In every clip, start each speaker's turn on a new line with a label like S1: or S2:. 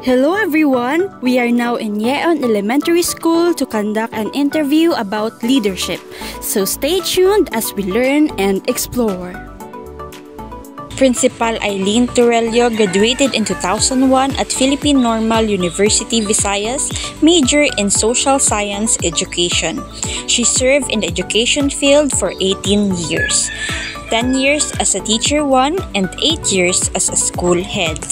S1: Hello everyone! We are now in Yeon Elementary School to conduct an interview about leadership. So stay tuned as we learn and explore. Principal Eileen Torello graduated in 2001 at Philippine Normal University Visayas, major in Social Science Education. She served in the education field for 18 years, 10 years as a teacher 1 and 8 years as a school head.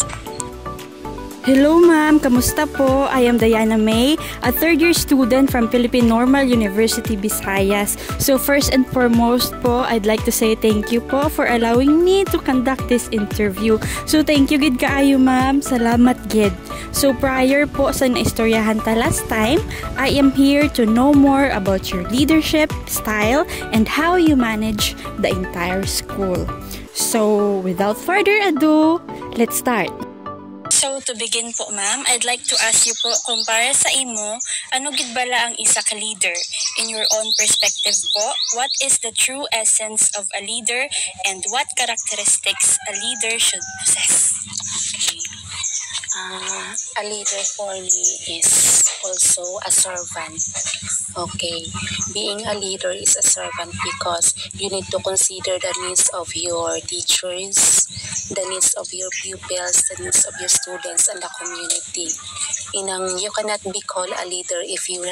S1: Hello ma'am, kamusta po? I am Diana May, a third-year student from Philippine Normal University Visayas. So first and foremost po, I'd like to say thank you po for allowing me to conduct this interview. So thank you gid kaayo ma'am, salamat gid. So prior po sa naistoryahan ta last time, I am here to know more about your leadership style and how you manage the entire school. So without further ado, let's start. So to begin po ma'am, I'd like to ask you po kung para sa imo, ano gid bala ang isa ka leader? In your own perspective po, what is the true essence of a leader and what characteristics a leader should possess?
S2: Okay. A leader for me is also a servant. Okay. Being a leader is a servant because you need to consider the needs of your teachers, the needs of your pupils, the needs of your students and the community. You cannot be called a leader if you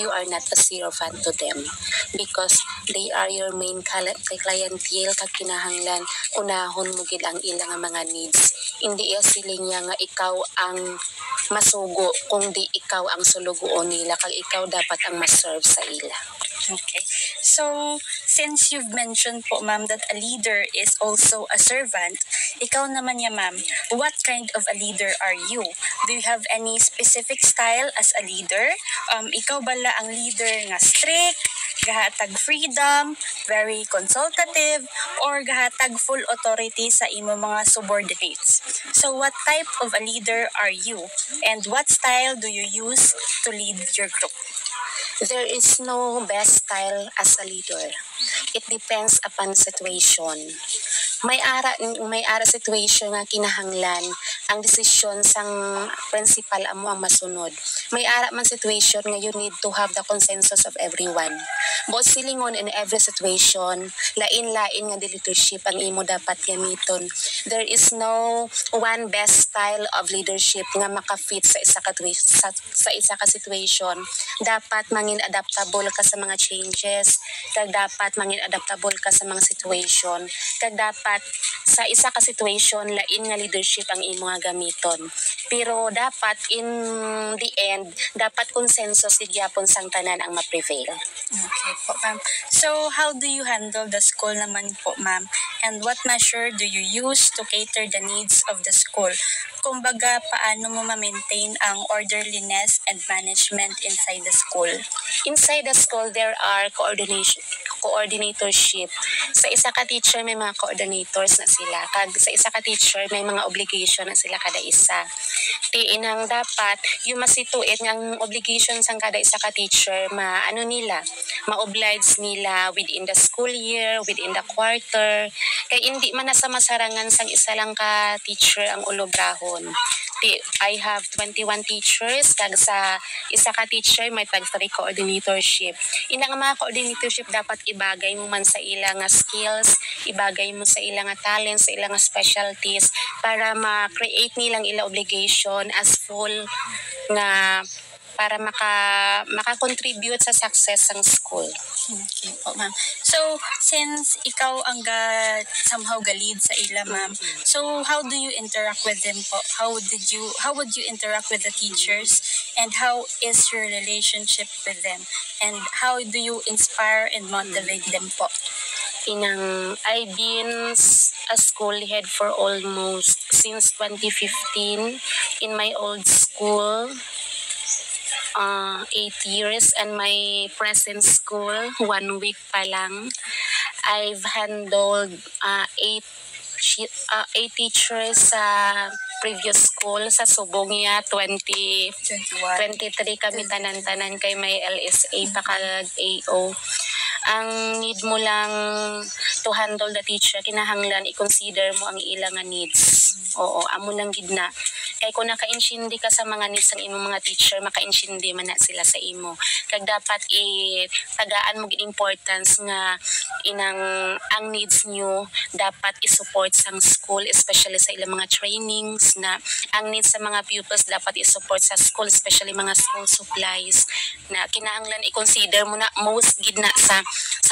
S2: are not a servant to them, because they are your main clientele kag kinahanglan unahon mo gid ang ilang mga needs. Hindi sila nga ikaw ang masugo kung di ikaw ang sulugoon nila kag ikaw dapat ang maserve sa ila.
S1: Okay. So, since you've mentioned po ma'am that a leader is also a servant, ikaw naman ya ma'am, what kind of a leader are you? Do you have any specific style as a leader? Ikaw bala ang leader nga strict, gahatag freedom, very consultative, or gahatag full authority sa imo mga subordinates? So, what type of a leader are you? And what style do you use to lead your group?
S2: There is no best style as a leader. It depends upon situation. May ara situation nga kinahanglan ang desisyon sang principal amo ang masunod. May ara man situation nga you need to have the consensus of everyone. But silingon in every situation, lain-lain nga leadership ang imo dapat gamiton. There is no one best style of leadership nga makafit sa isa ka situation. Dapat mangin adaptable ka sa mga changes, kag dapat mangin adaptable ka sa mga situation, kag dapat sa isa ka situation lain nga leadership ang imo nga gamiton. Pero dapat in the end, dapat consensus gyapon sang tanan ang ma-prevail.
S1: Okay po ma'am. So how do you handle the school naman po ma'am? And what measure do you use to cater the needs of the school? Kumbaga, paano mo ma-maintain ang orderliness and management inside the school?
S2: Inside the school, there are coordinatorship. Sa isa ka teacher, may mga coordinators na sila. Kag sa isa ka teacher, may mga obligation na sila kada isa. Tiinang dapat, yung masituit ng obligation sang kada isa ka teacher, ma-oblige nila within the school year, within the quarter. Kaya hindi man nasa masarangan sang isa lang ka teacher ang ulobrahon. I have 21 teachers, kag sa isa ka teacher may tag 3 coordinatorship. Inang mga coordinatorship dapat ibagay mo man sa ilang skills, ibagay mo sa ilang talents, sa ilang specialties para ma-create nilang ilang obligation as full nga para maka-contribute sa success ng school.
S1: Okay po ma'am. So, since ikaw ang somehow lead sa ila ma'am, so how do you interact with them po? How would you interact with the teachers? And how is your relationship with them? And how do you inspire and motivate them po?
S2: I've been a school head for almost since 2015 in my old school. 8 years, and my present school 1 week pa lang. I've handled 8 teachers sa previous school sa Subong niya 2023 kami tanan-tanan kay may LSA pa kag AO. Ang need mo lang to handle the teacher, kinahanglan i-consider mo ang ilang needs. Oo, amo lang gid na. Kay kung naka-insindi ka sa mga needs ng imong mga teacher, maka-insindi man na sila sa imo. Kag dapat tagaan mo gid importance nga ang needs nyo dapat i-support sang school, especially sa ilang mga trainings na ang needs sa mga pupils dapat i-support sa school, especially mga school supplies na kinahanglan i-consider mo na most gid na sa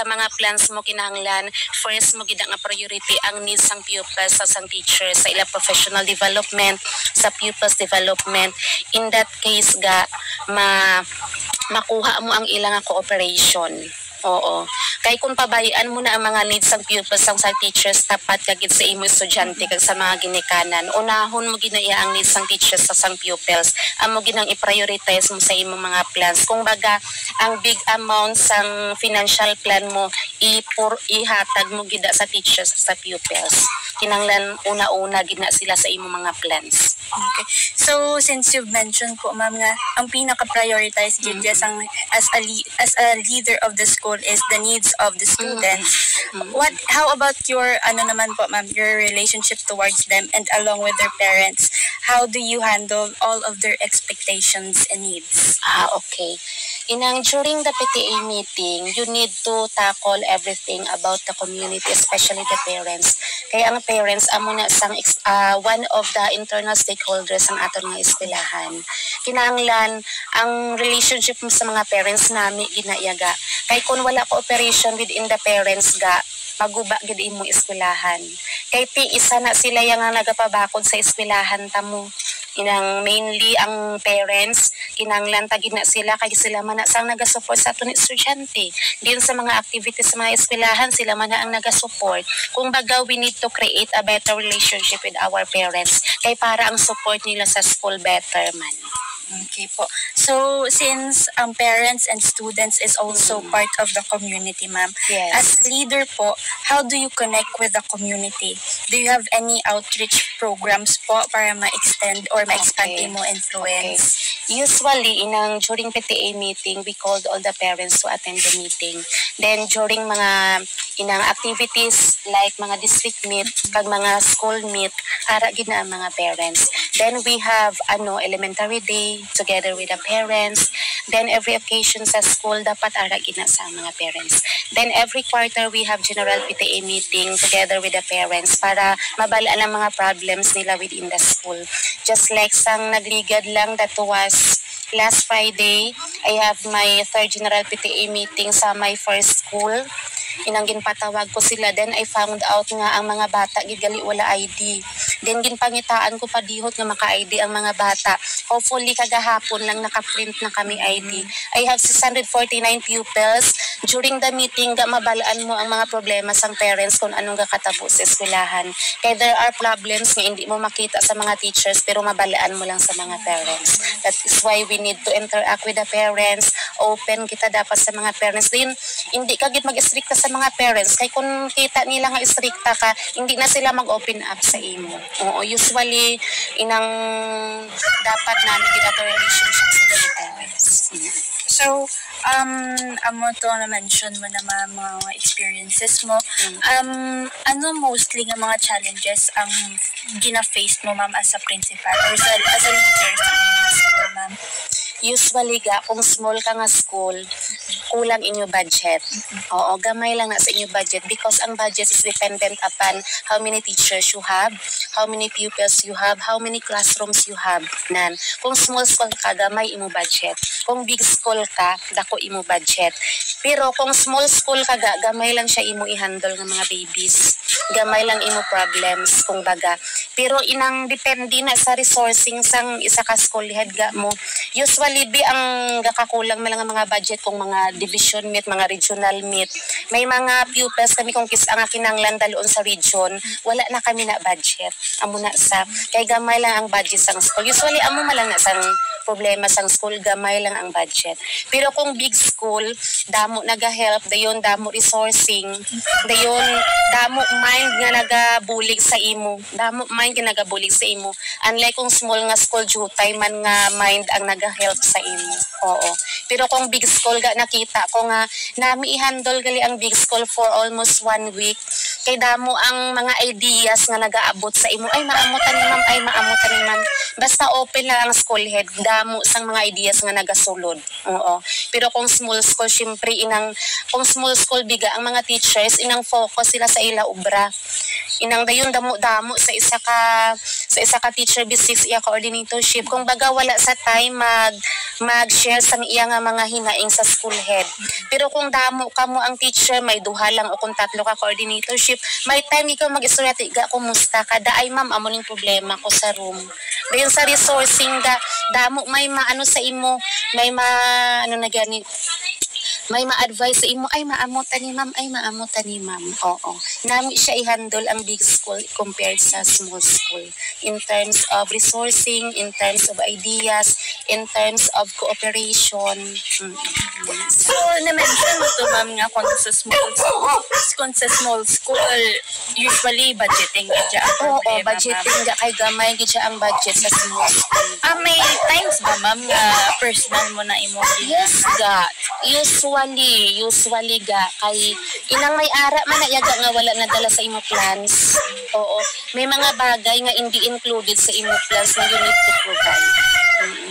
S2: mga plans mo. Kinahanglan first mo gid nga priority ang needs sang pupils sa sang teachers sa ilang professional development, sa pupils development. In that case makuha mo ang ilang cooperation. Oo. Kay kung pabayaan mo na ang mga needs ng pupils sa teachers, tapat kagid sa imo estudyante kag sa mga ginikanan. Unahon mo ginaya ang needs ng teachers sa sang pupils. Amo ginang i-prioritize mo sa imong mga plans. Kung baga ang big amount sang financial plan mo ihatag mo gid sa teachers sa pupils. Kinanglan una-una gid na sila sa imong mga plans.
S3: Okay. So since you've mentioned po ma'am nga ang pinaka-prioritize gid as a leader of the school is the needs of the students. How about your naman po ma'am, your relationship towards them and along with their parents? How do you handle all of their expectations and needs?
S2: Okay. During the PTA meeting, you need to tackle everything about the community, especially the parents. Kaya ang parents amo na sang one of the internal stakeholders ang aton nga eskwelahan. Kinahanglan ang relationship mo sa mga parents nami ginaiyaga. Kay kung wala cooperation within the parents maguba gid imong eskwelahan. Kay isa na sila yang nagapabakod sa eskwelahan tamo. Mainly ang parents, kinahanglan tagid na sila kay sila man na sang naga-support sa aton estudyante. Din sa mga activities sa mga eskwelahan, sila man na ang naga-support. Kung baga, we need to create a better relationship with our parents kay para ang support nila sa school better man.
S3: Okay po. So, since parents and students is also part of the community, ma'am,
S2: Yes.
S3: as leader po, how do you connect with the community? Do you have any outreach programs po para ma-extend or ma-expand
S2: Okay.
S3: mo influence?
S2: Usually, during PTA meeting, we called all the parents to attend the meeting. Then, during mga activities like mga district meet, kag mga school meet, hara gid na ang mga parents. Then, we have elementary day together with the parents. Then, every occasion sa school, dapat hara gid na sa mga parents. Then, every quarter, we have general PTA meeting together with the parents para mabalaan ang mga problems nila within the school. Just like sang nagligad lang, that was last Friday, I have my third general PTA meeting sa my first school. Ginpatawag ko sila. Then I found out nga ang mga bata gigali wala ID. Then ginpangitaan ko padihot nga maka-ID ang mga bata. Hopefully kagahapon lang naka-print na kami ID. I have 649 pupils. During the meeting mabalaan mo ang mga problema sang parents kung anong kakatabo sa eskwelahan. Kaya there are problems nga hindi mo makita sa mga teachers pero mabalaan mo lang sa mga parents. That is why we need to interact with the parents. Open kita dapat sa mga parents. Then hindi ka gid mag-stricta sa mga parents kay kung kita nila nga stricta ka, hindi na sila mag-open up sa imo. Oo, usually dapat namin gid ato relationship sa mga parents.
S3: So, amo to na-mention mo na mga experiences mo. Ano mostly nga mga challenges ang gina-face mo, ma'am, as a principal or as a leader sa school, ma'am?
S2: Usually kung small ka nga school, kulang inyo budget. Oo, gamay lang na sa inyo budget because ang budget is dependent upon how many teachers you have, how many pupils you have, how many classrooms you have. Kung small school ka, gamay imo budget. Kung big school ka, dako imo budget. Pero kung small school ka, gamay lang siya imo i-handle ng mga babies. Gamay lang imo problems kung baga. Pero depende na sa resourcing sang isa ka school head mo. Usually ang gakakulang man lang ang mga budget kung mga division meet, mga regional meet. May mga pupils kami kung ang kinanglan daloon sa region, wala na kami na budget. Amo na kay gamay lang ang budget sang school. Usually amo man lang na sang problema sang school, gamay lang ang budget. Pero kung big school, damo naga-help, dayon damo resourcing, dayon damo mind nga nagabulig sa imo. Damo mind nga nagabulig sa imo. Unlike kung small nga school, jutay man nga mind ang naga-help sa imo. Oo. Pero kung big school nakita ko nga nami i-handle gali ang big school for almost 1 week. Kay damo ang mga ideas nga nagaabot sa imo. Ay maamutan ni ma'am, ay maamutan ni ma'am. basta open lang ang school head, damo sang mga ideas nga nagasulod. Oo. Pero kung small school, syempre kung small school biga ang mga teachers inang focus sila sa ila ubra. Inang dayon damo-damo sa isa ka teacher basics iya coordinatorship. Kung baga wala sa time mag-share sang iya nga mga hinaing sa school head. Pero kung damo ka mo ang teacher, may duha lang o kung tatlo ka coordinatorship, may time ikaw mag-istorya tiga kumusta ka, daay ma'am amo ning problema ko sa room. Dayon sa resourcing damo may maano sa imo, may may ma-advise sa imo, ay maamutan ni ma'am. Oo. Nami siya i-handle ang big school compared sa small school in terms of resourcing, in terms of ideas, in terms of cooperation.
S3: So, na-mention mo to ma'am nga kung sa small school, usually budgeting gadya ang
S2: Oo,
S3: problema,
S2: budgeting ga kay gamay gadya ang budget sa small school.
S3: may times ba ma'am nga personal mo na imo
S2: Yes ga. Usually ga kay inang may ara man na yaga nga wala nadala sa imo plans. Oo. May mga bagay nga hindi included sa imo plans na you need to provide.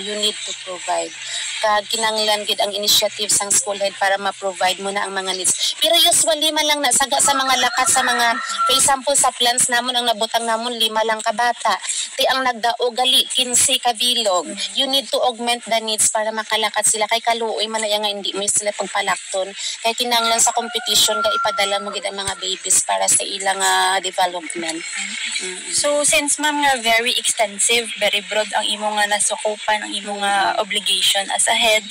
S2: You need to provide. Kag kinanglan gid ang initiative sang school head para ma-provide mo na ang mga needs. Pero usually man lang nasaga sa mga lakat sa mga, for example sa plans namon ang nabutang namon 5 lang ka bata. Ti ang nagdao gali 15 ka bilog. You need to augment the needs para makalakat sila kay kaluoy man na nga hindi mo sila pagpalakton. Kay kinanglan sa competition ga ipadala mo gid ang mga babies para sa ilang development.
S3: So, since ma'am nga very extensive, very broad ang imo nga nasukupan, ang imo nga obligation as a head,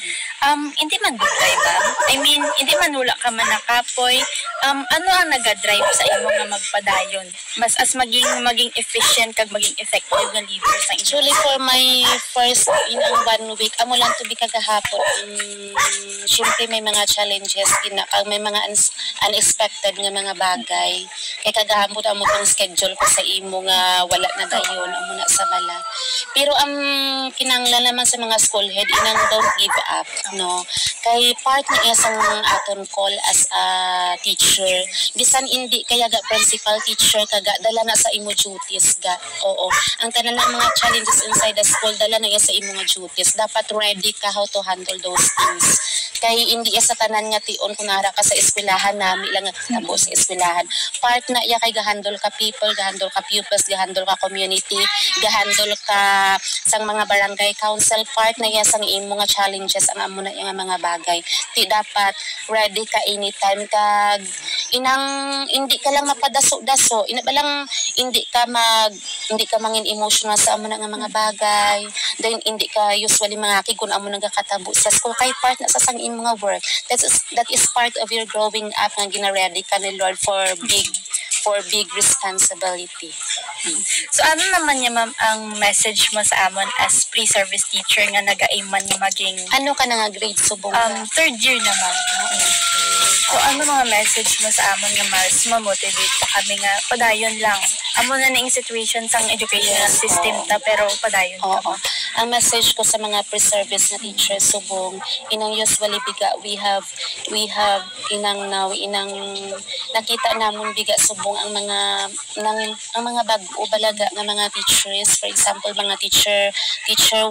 S3: hindi man dugay ba? I mean, hindi man wala ka man nakapoy. Ano ang nagadrive sa imo nga magpadayon? Mas as maging efficient kag maging effective nga leader sa imo.
S2: Actually, for my first inang 1 week, amo lang to be kagahapon. Siyempre may mga challenges, may mga unexpected nga mga bagay. Kaya kagahapon amo tong schedule ko sa imo nga wala na dayon, amo na sa bala. Pero ang kinanglan naman sa mga school head, inang don't give up, no? Kay part na iya sang aton call as a teacher. Bisan hindi kaya ga principal teacher kaga dala na sa imo duties ga. Oo. Ang tanan ng mga challenges inside the school dala na iya sa imo nga duties. Dapat ready ka how to handle those things. Kay hindi iya sa tanan nga tion kunara ka sa eskwelahan nami lang nga tabo sa eskwelahan. Part na iya kay gahandle ka people, gahandle ka pupils, gahandle ka community, gahandle ka sang mga barangay council. Part na iya sang imo nga challenges ang amo na iya nga mga bagay. Ti dapat ready ka anytime kag inang hindi ka lang mapadaso-daso. Ina ba lang hindi ka mangin emotional sa amo na nga mga bagay. Then hindi ka usually mangaki kun amo nagakatabo sa school kay part na sa sang imo nga work. That is part of your growing up nga gina-ready ka ni Lord for big responsibility.
S3: So, ano naman niya ma'am ang message mo sa amon as pre-service teacher nga nag-aiman nga maging
S2: Ano ka na nga grade subong?
S3: third year naman. So, ano mga message mo sa amon nga mas ma-motivate pa kami nga padayon lang. Amo na ning situation sang educational system ta pero padayon ta.
S2: Oo. Ang message ko sa mga pre-service na teachers subong inang usually biga we have inang nakita namon biga subong ang mga bag-o balaga nga mga teachers, for example mga teacher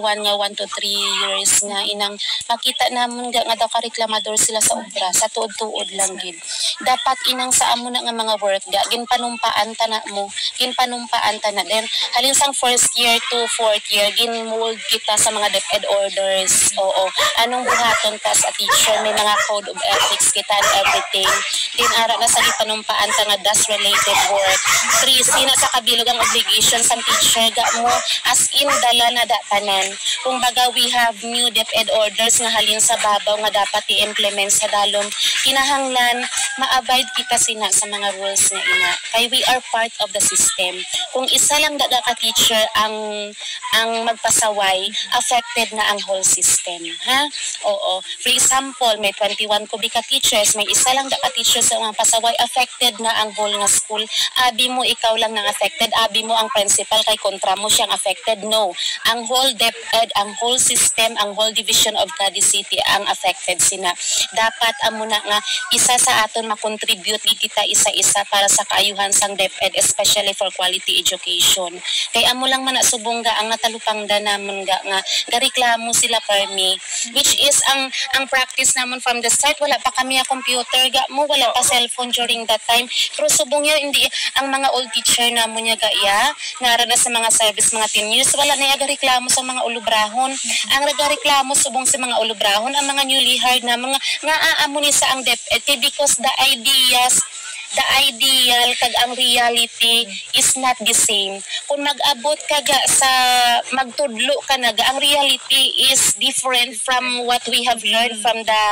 S2: 1 nga 1 to 3 years nga inang makita namon nga daw ka-reklamador sila sa obra sa tuod-tuod lang gid. Dapat inang sa amo na nga mga work ga ginpanumpaan ta na mo, ginpanumpaan ta na then halin sang first year to fourth year ginmold kita sa mga DepEd orders. Oo, anong buhaton ta sa teacher, may mga code of ethics kita and everything. Din ara na sa gipanumpaan ta nga DAS related work. 3 sina sa kabilog ang obligation sa teacher ga mo as in dala na datanan. Kung baga we have new DepEd orders nga halin sa babaw nga dapat i-implement sa dalom, kinahanglan ma-abide kita sina sa mga rules nga ina. Kay we are part of the system. Kung isa lang daga ka teacher ang magpasaway, affected na ang whole system, ha? Oo. For example, may 21 kubika teachers, may isa lang daga teacher sa mga pasaway, affected na ang whole nga school. Abi mo ikaw lang nang affected, abi mo ang principal kay kontra mo siyang affected. No. Ang whole DepEd, ang whole system, ang whole division of Cadiz City ang affected sina. Dapat amo na nga isa sa aton makontribute di kita isa-isa para sa kaayuhan sang DepEd, especially for quality education. Kay amo lang man subong ang natalupangda namon nga gareklamo sila permi, which is ang practice namon from the start, wala pa kami computer wala pa cellphone during that time, pero subong niya hindi ang mga old teacher namon niya nara na sa mga service mga 10 years, wala na gareklamo sa mga ulubrahon. Ang nagareklamo subong sa mga ulubrahon ang mga newly hired na mga nga aamo ni sa ang DepEd because the ideal kag ang reality is not the same. Kung mag-abot ka sa magtudlo ka ang reality is different from what we have learned from the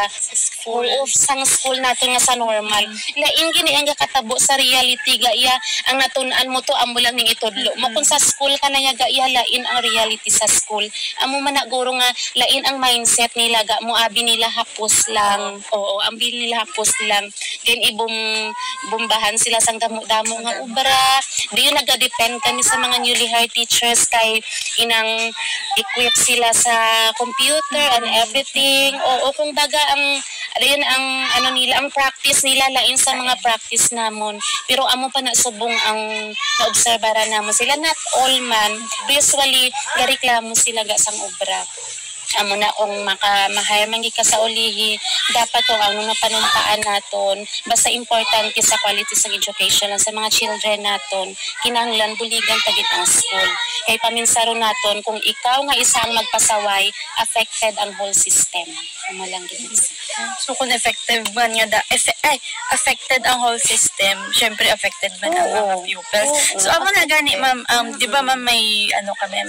S2: school natin nga sa normal. Lain gini ang katabo sa reality ang natun-an mo to amo lang ning itudlo mo. Kung sa school ka na lain ang reality sa school. Amo man guro nga lain ang mindset nila mo abi nila hapos lang. Oo, ambil nila hapos lang. Then bombahan sila sang damo-damo nga ubra. Diyo nagadepend kami sa mga newly hired teachers kay inang equip sila sa computer and everything. O kung baga ang nila ang practice nila lain sa mga practice namon. Pero amo pa na subong ang naobserbara namon sila, not all man. Usually gareklamo sila sang ubra. Amo na kung mahayar man ka sa ulihi, dapat kung ano na panumpaan naton, basta importante sa quality sa education lang sa mga children naton, kinahanglan buligan tagit ang school. Kay paminsaro naton kung ikaw nga isang magpasaway, affected ang whole system. Amo lang gid.
S3: So kung effective man nga affected ang whole system, syempre affected man ang mga pupils. So amo na gani ma'am, di ba ma'am may kami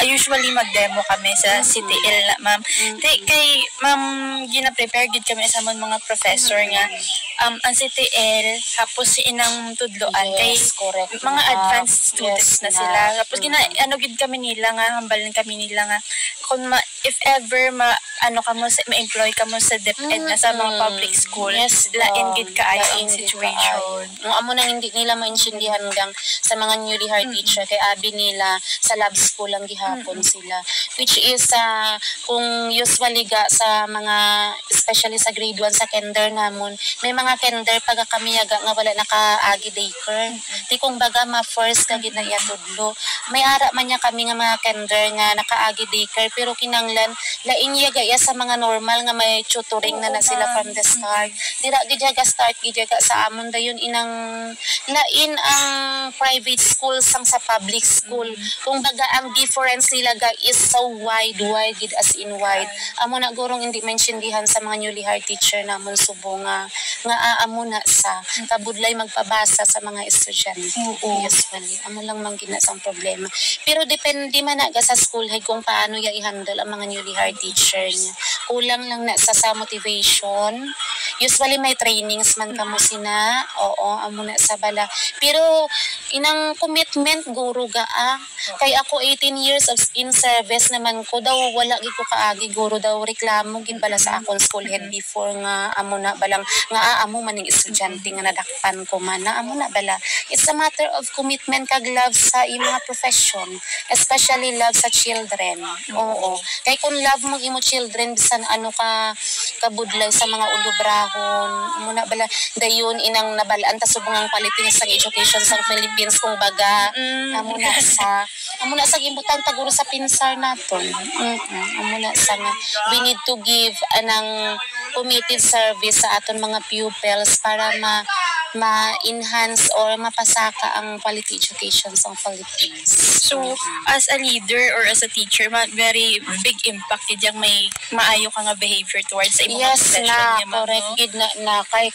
S3: usually mag-demo kami sa CTL na ma'am. Kay ma'am gina-prepare gid kami sa mga professor nga ang CTL tapos inang tudloan kay mga advanced students na sila. Tapos gid kami nila nga hambalan kami nila nga kung if ever ma-employ ka mo sa DepEd na sa mga public school, lain gid kaayo ang situation.
S2: Amo na hindi nila maintindihan hanggang sa mga newly hired teacher kay abi nila sa lab school lang gihapon sila, which is kung usually sa mga especially sa grade 1 sa kinder namon, may mga kinder pag kami nga wala nakaagi daycare. Di kung baga ma-first ka gid na iatudlo. May ara man niya kami nga mga kinder nga nakaagi daycare pero kinanglan lain yaga sa mga normal nga may tutoring na sila from the start. Dira gid start gid sa amon dayon inang lain ang private school sang sa public school. Kung baga ang difference nila is so wide gid as in wide. Amo na gurong hindi maintindihan sa mga newly hired teacher namon subong nga amo na sa kabudlay magpabasa sa mga estudyante. Usually amo lang man gina sang problema. Pero depende man sa school head kung paano i-handle ang mga newly hired teacher niya. Kulang lang na sa motivation. Usually may trainings man kamo sina. Oo, amo na sa bala. Pero inang commitment guro kay ako 18 years in service naman ko daw wala gid ko kaagi guro daw reklamo gid bala sa akong school head before nga amo na balang nga amo maning estudyante nga nadakpan ko man na amo na bala. It's a matter of commitment kag love sa imong profession, especially love sa children. Oo. Kay kung love mo imo children bisan kabudlay sa mga ulubrahon muna bala dayon inang nabalaan ta subong ang palitin sa education sa Philippines kung baga amo na sa gibutan taguro sa pinsar naton. Amo na sa nga we need to give anang committed service sa aton mga pupils para ma-enhance or mapasaka ang quality education sa Philippines.
S3: So, as a leader or as a teacher, very big impact gid yang may maayo ka nga behavior towards sa imong profession niya, ma'am.
S2: Correct gid na kay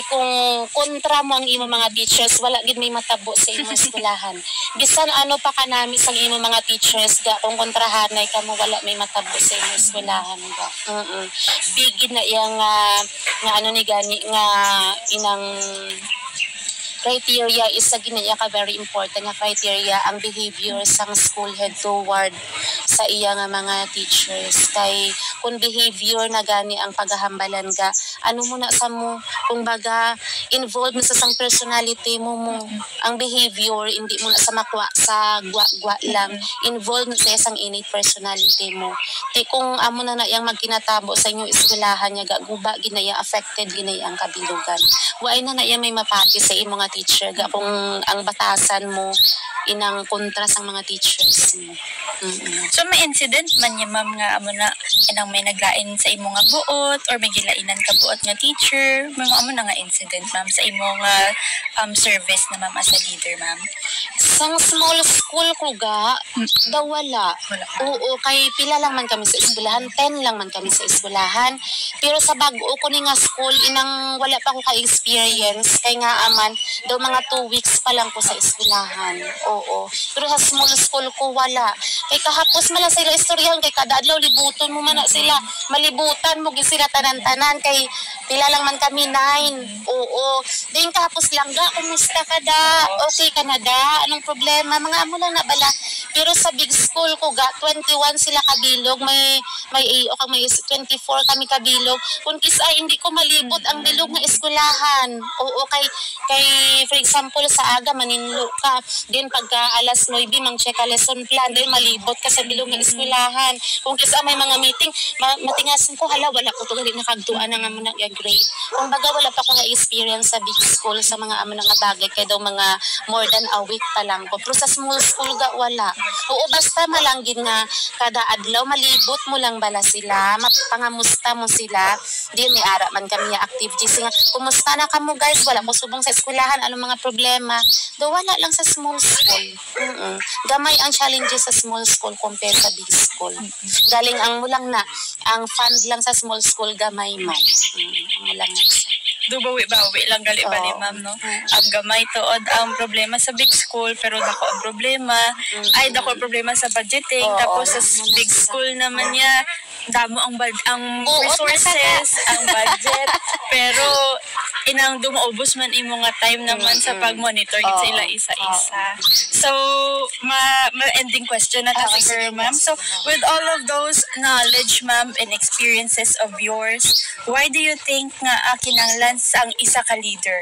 S2: kung kontra mo ang imong mga teachers, wala gid may matabo sa imong eskwelahan. Bisan ano pa kanami sa imong mga teachers kung kontrahanay ka mo wala may matabo sa imong eskwelahan Big gid na yang nga ni gani nga inang criteria is sa ginaya ka very important nga criteria ang behavior sang school head toward sa iya nga mga teachers. Kay kung behavior na gani ang paghahambalan ka, ano mo na sa mo, kung baga involved na sa sang personality mo ang behavior, hindi mo na sa makwa sa gwa lang, involved na sa isang innate personality mo. Di kung amo na yang magkinatabo sa inyong eskwelahan niya, guba ginaya affected ginaya ang kabilugan. Waay na yang may mapati sa imong mga teacher ga kung ang batasan mo inang kontra sa mga teachers mo.
S3: So may incident man niya ma'am nga amo na inang may naglain sa imo nga buot or may gilainan ka buot nga teacher, may amo na nga incident ma'am sa imo nga service na ma'am as a leader ma'am?
S2: Sang small school ko ga, daw wala. Oo, kay pila lang man kami sa eskwelahan, 10 lang man kami sa eskwelahan. Pero sa bago ko ni nga school, inang wala pa ko ka-experience. Kay nga aman, daw mga 2 weeks pa lang ko sa eskwelahan. Oo. Pero sa small school ko wala. Kay kahapos mala sila istoryahan, kay kada adlaw libuton mo man na sila. Malibutan mo gid sila tanan-tanan kay pila lang man kami 9. Oo. Din kahapos lang ga, kumusta ka da? Okay ka na da? Anong problema? Mga amo lang na bala. Pero sa big school ko ga 21 sila kabilog, may 24 kami kabilog. Kung kisa hindi ko malibot ang bilog nga eskwelahan. Oo, kay for example sa aga maninlo ka. Din pagka alas 9 mang check ka lesson plan, din malibot ka sa bilog nga eskwelahan. Kung kisa may mga meeting, matingasan ko hala wala ko to gali nakagtuan nga mo na grade. Kung baga wala pa ko nga experience sa big school sa mga amo nga bagay kay daw mga more than a week pa lang ko. Pero sa small school ga wala. Oo, basta malanggin nga kada adlaw malibot mo lang bala sila, mapangamusta mo sila. Di may ara man kami activities nga. Kumusta na kamo guys? Wala mo subong sa eskwelahan, anong mga problema? Do wala lang sa small school. Gamay ang challenges sa small school compare sa big school. Galing ang mulang na ang fund lang sa small school gamay man. Mulang na siya.
S3: Dubawi-bawi lang gali-bali ma'am no. Ang gamay tuod ang problema sa big school pero dako ang problema dako ang problema sa budgeting tapos sa big school naman niya damo ang resources ang budget pero inang dumaubos man imo nga time naman sa pag-monitor gid sa ila isa-isa. So ending question na ta siguro ma'am. So with all of those knowledge ma'am and experiences of yours, why do you think nga kinahanglan sa ang isa ka leader?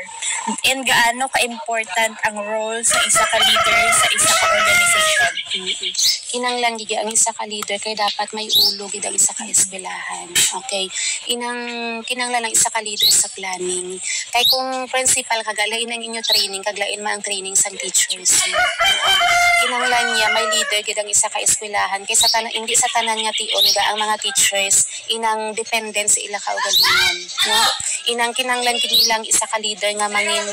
S3: And gaano ka-important ang role sa isa ka leader sa isa ka organization?
S2: Kinanglan gid ang isa ka leader kay dapat may ulo gid ang isa ka eskwelahan. Okay. Kinanglan ang isa ka leader sa planning. Kay kung principal kagalain ang inyo training, kaglain man ang training sa teachers. Kinanglan niya may leader gid ang isa ka eskwelahan kay sa tanan hindi sa tanan nga tion ga ang mga teachers inang dependent sa ila kaugalingon, no? Inang kinanglan gid ilang isa ka leader nga mangin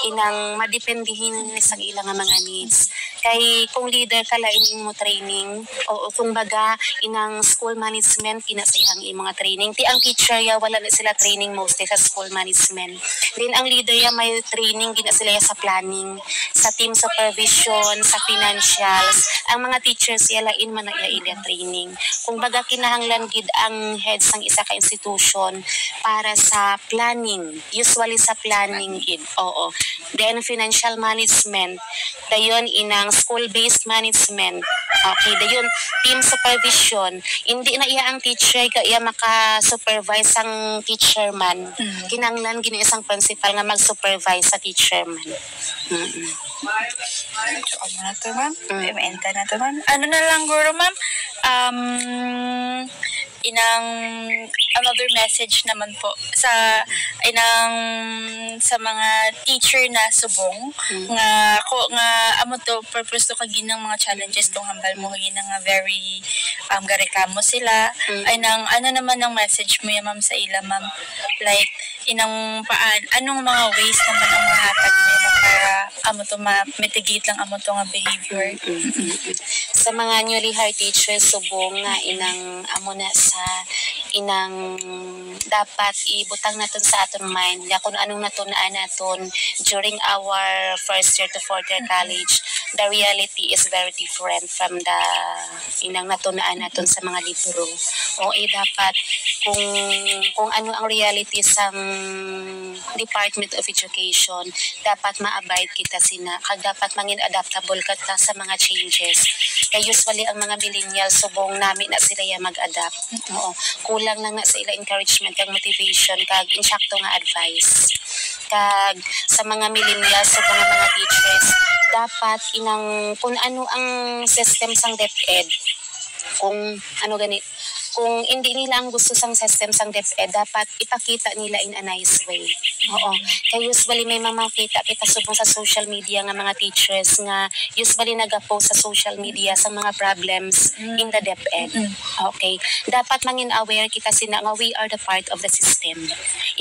S2: inang madependihin sa ilang nga mga needs. Kay kung leader ka lain imo training o kung baga inang school management kinasayang imo mga training. Ti ang teacher ya wala na sila training mostly sa school management. Then ang leader ya may training gina sila sa planning, sa team supervision, sa financials. Ang mga teachers ya lain man na ila training. Kung baga kinahanglan gid ang head sang isa ka institution para sa planning, usually sa planning gid. Oo. Then financial management, dayon inang school-based management. Okay, dayon team supervision. Hindi na iya ang teacher ka iya maka-supervise ang teacher man. Kinanglan gini isang principal nga mag-supervise sa teacher man.
S3: Ano na to ma'am? Enta na to ma'am. Ano na lang guro ma'am? Inang another message naman po sa mga teacher na subong nga amo to purpose to kaginang mga challenges tong hambal mo kaginang nga very garekamo sila ay nang ano naman ang message mo ma'am sa ila ma'am, like anong mga ways naman ang mahatag niyo para amo to mitigate lang amo to nga behavior
S2: sa mga newly hired teachers subong nga inang amo na sa inang dapat ibutang naton sa aton mind nga kung anong natunaan naton during our first year to fourth year college. the reality is very different from the inang natunaan naton sa mga libro. O dapat kung ano ang reality sa Department of Education, dapat ma-abide kita sina, kag dapat mangin adaptable kita sa mga changes. Kaya usually ang mga millennials subong nami na sila ya mag-adapt. Oo, kulang lang na sa ila encouragement kag motivation kag insakto nga advice. Kag sa mga millennials sa mga teachers, dapat inang kung ano ang system sang DepEd, kung ano gani, kung hindi nila ang gusto sang system sang DepEd, dapat ipakita nila in a nice way. Oo. Kaya usually may makita kita subong sa social media nga mga teachers nga usually nag-post sa social media sa mga problems in the DepEd. Okay. Dapat mangin aware kita sina nga we are the part of the system.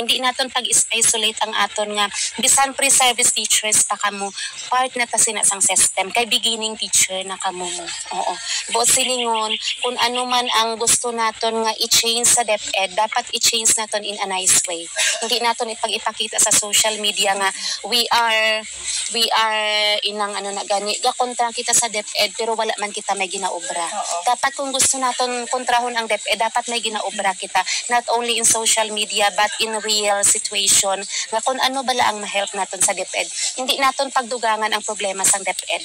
S2: Hindi naton pag-isolate ang aton nga bisan pre-service teachers pa kamo, part na ta sina sang system. Kay beginning teacher na kamo. Oo. Buot silingon kung ano man ang gusto naton nga i-change sa DepEd, dapat i-change naton in a nice way. Hindi naton ipakita sa social media nga we are inang ano na gani gakontra kita sa DepEd pero wala man kita may ginaobra. Dapat kung gusto naton kontrahon ang DepEd, dapat may ginaobra kita, not only in social media but in real situation nga kung ano bala ang ma-help naton sa DepEd. Hindi naton pagdugangan ang problema sa DepEd.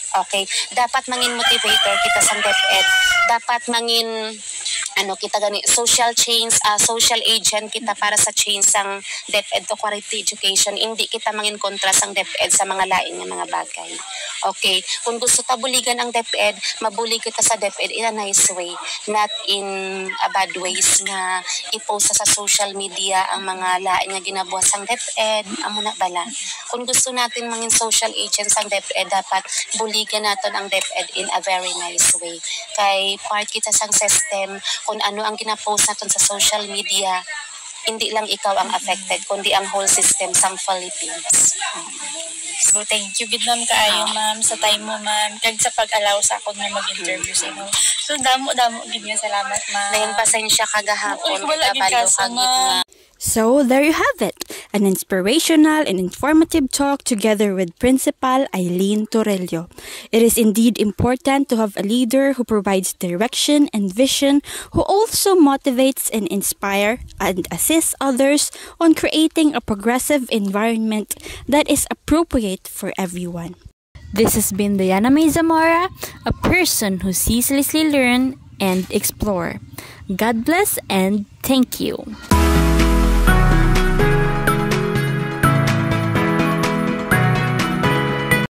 S2: Okay, dapat mangin motivator kita sa DepEd. Dapat mangin kita gani social change, social agent kita para sa change sang DepEd to quality education. Hindi kita mangin kontra sang DepEd sa mga lain nga mga bagay. Okay, kung gusto ta buligan ang DepEd, mabulig kita sa DepEd in a nice way, not in a bad ways nga i-post sa social media ang mga lain nga ginabuhat sang DepEd. Amo na bala. Kung gusto natin mangin social agent sang DepEd, dapat buligan naton ang DepEd in a very nice way. Kay part kita sang system, kung ano ang gina-post natin sa social media, hindi lang ikaw ang affected, kundi ang whole system sang Philippines.
S3: So, thank you gid ma'am kaayo ma'am sa time mo ma'am, kag sa pag-allow sa akong nga mag-interview sa inyo. So, damo gid nga salamat ma'am.
S2: Dayon pasensya kagahapon,
S3: wala gid kaso ma'am.
S1: So, there you have it, an inspirational and informative talk together with Principal Eileen Torello. It is indeed important to have a leader who provides direction and vision, who also motivates and inspires and assists others on creating a progressive environment that is appropriate for everyone. This has been Diana May Zamora, a person who ceaselessly learn and explore. God bless and thank you.